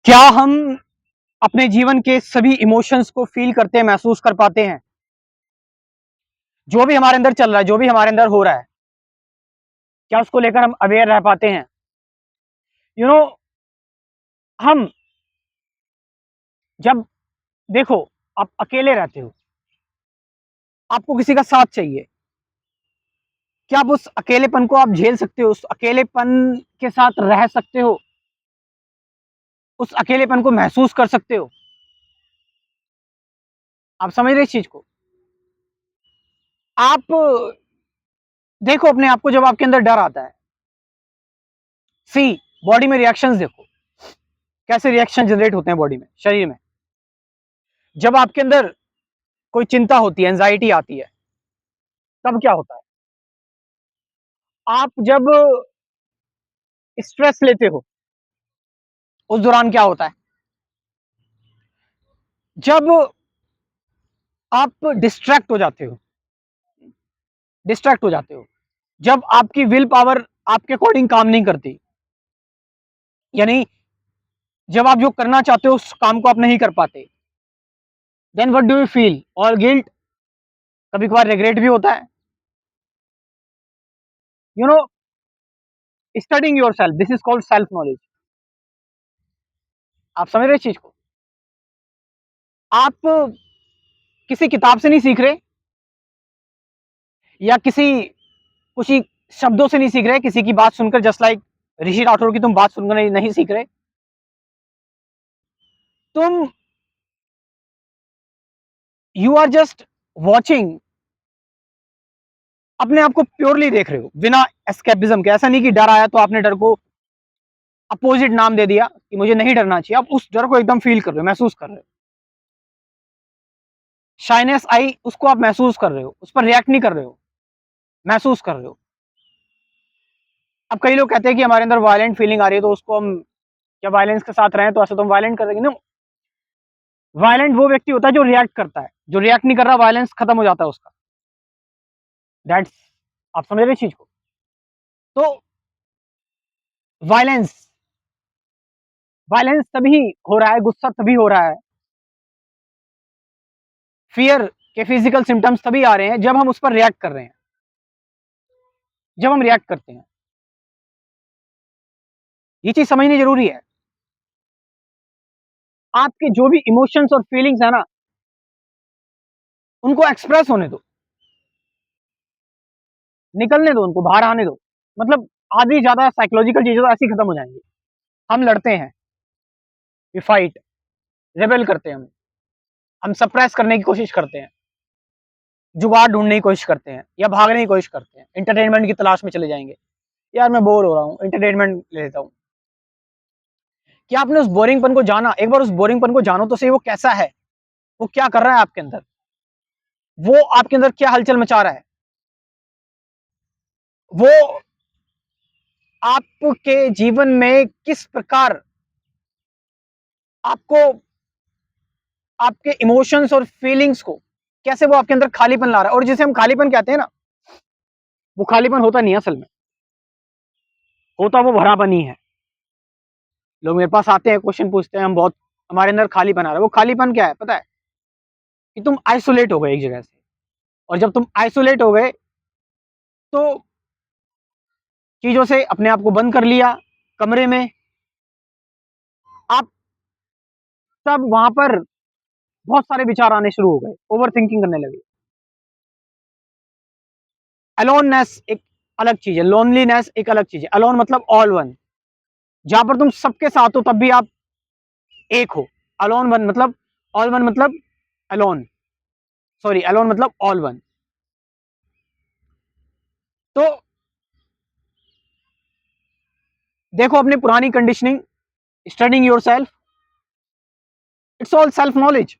क्या हम अपने जीवन के सभी इमोशंस को फील करते हैं, महसूस कर पाते हैं? जो भी हमारे अंदर चल रहा है, जो भी हमारे अंदर हो रहा है, क्या उसको लेकर हम अवेयर रह पाते हैं? यू नो हम जब देखो, आप अकेले रहते हो, आपको किसी का साथ चाहिए। क्या आप उस अकेलेपन को आप झेल सकते हो? उस अकेलेपन के साथ रह सकते हो? उस अकेलेपन को महसूस कर सकते हो? आप समझ रहे हैं इस चीज़ को? आप देखो अपने आप को, जब आपके अंदर डर आता है, सी बॉडी में रिएक्शंस देखो, कैसे रिएक्शन जनरेट होते हैं बॉडी में, शरीर में। जब आपके अंदर कोई चिंता होती है, एंजाइटी आती है, तब क्या होता है? आप जब स्ट्रेस लेते हो, उस दौरान क्या होता है? जब आप डिस्ट्रैक्ट हो जाते हो, जब आपकी विल पावर आपके अकॉर्डिंग काम नहीं करती, यानी जब आप जो करना चाहते हो उस काम को आप नहीं कर पाते, then what do you feel? और गिल्ट, कभी कभार रिग्रेट भी होता है। You know studying yourself, this is called self knowledge. आप समझ रहे इस चीज को? आप किसी किताब से नहीं सीख रहे, या कुछ शब्दों से नहीं सीख रहे, किसी की बात सुनकर, जस्ट लाइक ऋषि राठौर की तुम बात सुनकर नहीं सीख रहे। तुम यू आर जस्ट वॉचिंग, अपने आप को प्योरली देख रहे हो, बिना एस्केपिज्म के। ऐसा नहीं कि डर आया तो आपने डर को अपोजिट नाम दे दिया कि मुझे नहीं डरना चाहिए। आप उस डर को एकदम फील कर रहे हो, महसूस कर रहे हो। शाइनेस आई, उसको आप महसूस कर रहे हो, उस पर रिएक्ट नहीं कर रहे हो, महसूस कर रहे हो। अब कई लोग कहते हैं कि हमारे अंदर वायलेंट फीलिंग आ रही है, तो उसको हम जब वायलेंस के साथ रहें तो ऐसा तो हम वायलेंट कर देंगे। नो, वायलेंट वो व्यक्ति होता है जो रिएक्ट करता है, जो रिएक्ट नहीं कर रहा, वायलेंस खत्म हो जाता है उसका। दैट्स, आप समझ रहे चीज को? तो वायलेंस वायलेंस तभी हो रहा है, गुस्सा तभी हो रहा है, फियर के फिजिकल सिम्टम्स तभी आ रहे हैं जब हम उस पर रिएक्ट कर रहे हैं, जब हम रिएक्ट करते हैं। ये चीज समझनी जरूरी है। आपके जो भी इमोशंस और फीलिंग्स है ना, उनको एक्सप्रेस होने दो, निकलने दो, उनको बाहर आने दो। मतलब आधी ज्यादा साइकोलॉजिकल चीजें तो ऐसी खत्म हो जाएंगी। हम लड़ते हैं, वी फाइट, रेबेल करते हैं, हम सप्रेस करने की कोशिश करते हैं, जुगाड़ ढूंढने की कोशिश करते हैं, या भागने की कोशिश करते हैं, एंटरटेनमेंट की तलाश में चले जाएंगे। यार मैं बोर हो रहा हूँ, एंटरटेनमेंट ले लेता हूँ। क्या आपने उस बोरिंगपन को जाना? एक बार उस बोरिंगपन को जानो तो सही, वो कैसा है, वो क्या कर रहा है आपके अंदर, वो आपके अंदर क्या हलचल मचा रहा है, वो आपके जीवन में किस प्रकार आपको, आपके इमोशंस और फीलिंग्स को, कैसे वो आपके अंदर खालीपन ला रहा है। और जिसे हम खालीपन कहते हैं ना, वो खालीपन होता नहीं है असल में, होता वो भरापन ही है। लोग मेरे पास आते हैं, क्वेश्चन पूछते हैं, हम बहुत, हमारे अंदर खालीपन आ रहा है। वो खालीपन क्या है पता है? कि तुम आइसोलेट हो गए एक जगह से, और जब तुम आइसोलेट हो गए तो चीजों से अपने आप को बंद कर लिया कमरे में, आप तब वहां पर बहुत सारे विचार आने शुरू हो गए, ओवर थिंकिंग करने लगे। अलोननेस एक अलग चीज है, लोनलीनेस एक अलग चीज है। अलोन मतलब ऑल वन, जहां पर तुम सबके साथ हो तब भी आप एक हो। अलोन वन मतलब, ऑल वन मतलब अलोन, सॉरी, अलोन मतलब ऑल वन। तो देखो अपनी पुरानी conditioning, studying your self, it's all self knowledge.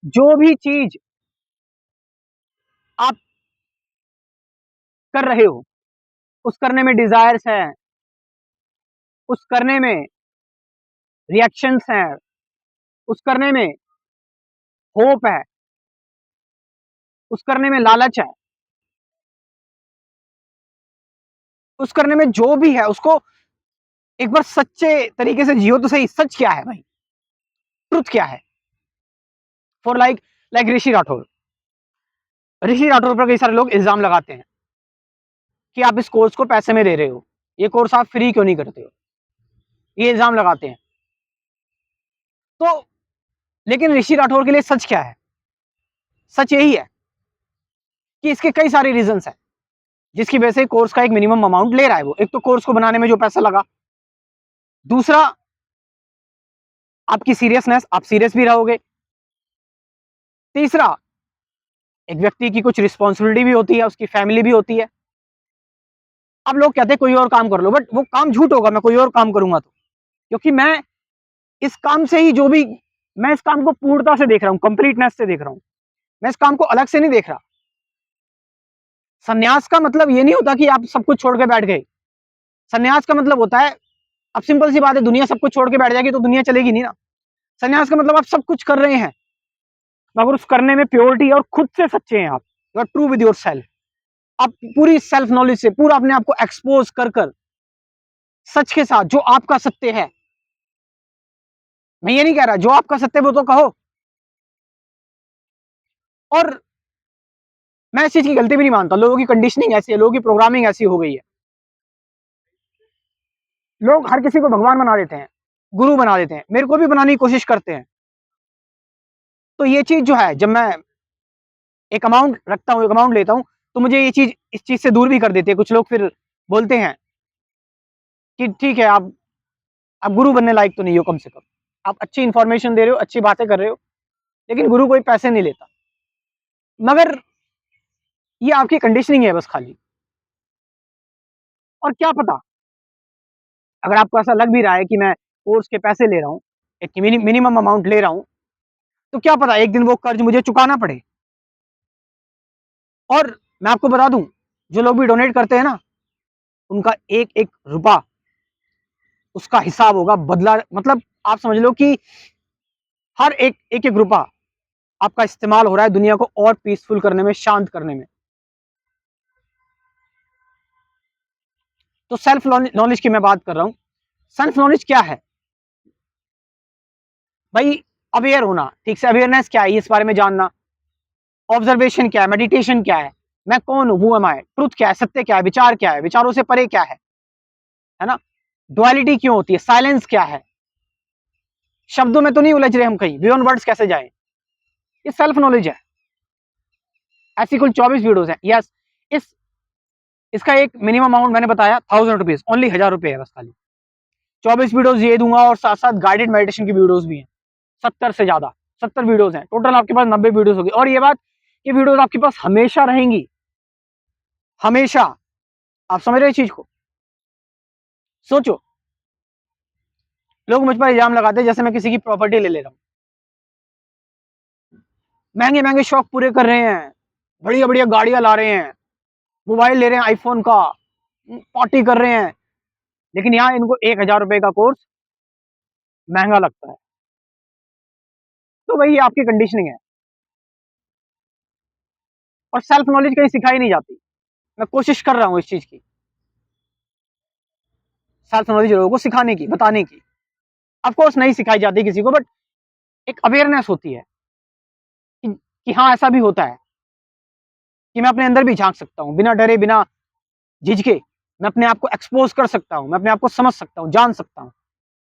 जो भी चीज आप कर रहे हो, उस करने में डिजायर्स है, उस करने में रिएक्शंस हैं, उस करने में होप है, उस करने में लालच है, उस करने में जो भी है उसको एक बार सच्चे तरीके से जियो तो सही। सच क्या है भाई, ट्रुथ क्या है? फॉर लाइक ऋषि राठौर पर कई सारे लोग इल्जाम लगाते हैं कि आप इस कोर्स को पैसे में दे रहे हो, ये कोर्स आप फ्री क्यों नहीं करते हो, ये इल्जाम लगाते हैं। तो लेकिन ऋषि राठौर के लिए सच क्या है? सच यही है कि इसके कई सारे रीजंस हैं जिसकी वजह से कोर्स का एक मिनिमम अमाउंट ले रहा है वो। एक तो कोर्स को बनाने में जो पैसा लगा, दूसरा आपकी सीरियसनेस, आप सीरियस भी रहोगे, तीसरा एक व्यक्ति की कुछ रिस्पॉन्सिबिलिटी भी होती है, उसकी फैमिली भी होती है। अब लोग कहते हैं कोई और काम कर लो, बट वो काम झूठ होगा, मैं कोई और काम करूंगा तो, क्योंकि मैं इस काम से ही जो भी, मैं इस काम को पूर्णता से देख रहा हूं, कंप्लीटनेस से देख रहा हूं, मैं इस काम को अलग से नहीं देख रहा। संन्यास का मतलब ये नहीं होता कि आप सब कुछ छोड़ के बैठ गए। संन्यास का मतलब होता है, अब सिंपल सी बात है, दुनिया सब कुछ छोड़ के बैठ जाएगी तो दुनिया चलेगी नहीं ना। संन्यास का मतलब आप सब कुछ कर रहे हैं मगर उस करने में प्योरिटी और खुद से सच्चे हैं, आप you are true with yourself. आप पूरी सेल्फ नॉलेज से पूरा अपने आप को एक्सपोज कर कर सच के साथ, जो आपका सत्य है, मैं ये नहीं कह रहा जो आपका सत्य है वो तो कहो। और मैं इस चीज की गलती भी नहीं मानता, लोगों की कंडीशनिंग ऐसी है, लोगों की प्रोग्रामिंग ऐसी हो गई है, लोग हर किसी को भगवान बना देते हैं, गुरु बना देते हैं, मेरे को भी बनाने की कोशिश करते हैं। तो ये चीज जो है, जब मैं एक अमाउंट रखता हूँ, एक अमाउंट लेता हूँ, तो मुझे ये चीज इस चीज से दूर भी कर देती है। कुछ लोग फिर बोलते हैं कि ठीक है, आप गुरु बनने लायक तो नहीं हो, कम से कम आप अच्छी इंफॉर्मेशन दे रहे हो, अच्छी बातें कर रहे हो, लेकिन गुरु कोई पैसे नहीं लेता। मगर ये आपकी कंडीशनिंग है बस खाली। और क्या पता, अगर आपको ऐसा लग भी रहा है कि मैं कोर्स के पैसे ले रहा हूँ, एक मिनिमम अमाउंट ले रहा हूँ, तो क्या पता एक दिन वो कर्ज मुझे चुकाना पड़े। और मैं आपको बता दूं, जो लोग भी डोनेट करते हैं ना, उनका एक एक रुपया उसका हिसाब होगा, बदला, मतलब आप समझ लो कि हर एक रुपया आपका इस्तेमाल हो रहा है दुनिया को और पीसफुल करने में, शांत करने में। तो सेल्फ नॉलेज की मैं बात कर रहा हूं। सेल्फ नॉलेज क्या है भाई? अवेयर होना, ठीक से अवेयरनेस क्या है, इस बारे में जानना। ऑब्जर्वेशन क्या है, मेडिटेशन क्या है, मैं कौन हूं, हु एम आई, ट्रुथ क्या है, सत्य क्या है, विचार क्या है, विचारों से परे क्या है ना, डुअलिटी क्यों होती है, साइलेंस क्या है, शब्दों में तो नहीं उलझ रहे हम कहीं, बियॉन्ड वर्ड्स कैसे जाए, ये सेल्फ नॉलेज है। ऐसी कुल 24 वीडियोस हैं। यस, इस इसका एक मिनिमम अमाउंट मैंने बताया 1000 रुपीज, ओनली 1000 रुपये है बस खाली। 24 वीडियोस ये दूंगा और साथ साथ गाइडेड मेडिटेशन की वीडियोस भी हैं, 70 से ज्यादा, 70 वीडियोस हैं टोटल, आपके पास 90 वीडियोस होगी। और ये बात, ये वीडियोस आपके पास हमेशा रहेंगी, हमेशा। आप समझ रहे इस चीज को? सोचो, लोग मुझ पर इल्जाम लगाते हैं जैसे मैं किसी की प्रॉपर्टी ले रहा हूं, महंगे महंगे शौक पूरे कर रहे हैं, बढ़िया बढ़िया गाड़ियां ला रहे हैं, मोबाइल ले रहे हैं आईफोन का, पार्टी कर रहे हैं, लेकिन यहाँ इनको 1000 रुपए का कोर्स महंगा लगता है। तो वही आपकी कंडीशनिंग है। और सेल्फ नॉलेज कहीं सिखाई नहीं जाती, मैं कोशिश कर रहा हूँ इस चीज की, सेल्फ नॉलेज लोगों को सिखाने की, बताने की। ऑफ कोर्स नहीं सिखाई जाती किसी को, बट एक अवेयरनेस होती है कि हाँ ऐसा भी होता है, कि मैं अपने अंदर भी झांक सकता हूँ, बिना डरे, बिना झिझके मैं अपने आप को एक्सपोज कर सकता हूँ, मैं अपने आप को समझ सकता हूँ, जान सकता हूँ।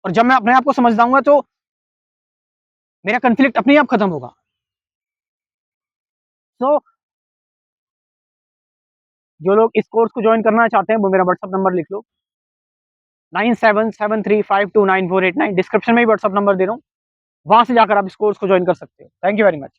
और जब मैं अपने आप को समझ जाऊंगा तो मेरा कंफ्लिक्ट अपने आप खत्म होगा। सो जो लोग इस कोर्स को ज्वाइन करना चाहते हैं वो मेरा व्हाट्सअप नंबर लिख लो, 9773529489। डिस्क्रिप्शन में भी व्हाट्सअप नंबर दे रहा हूँ, वहां से जाकर आप इस कोर्स को ज्वाइन कर सकते हो। Thank you very much.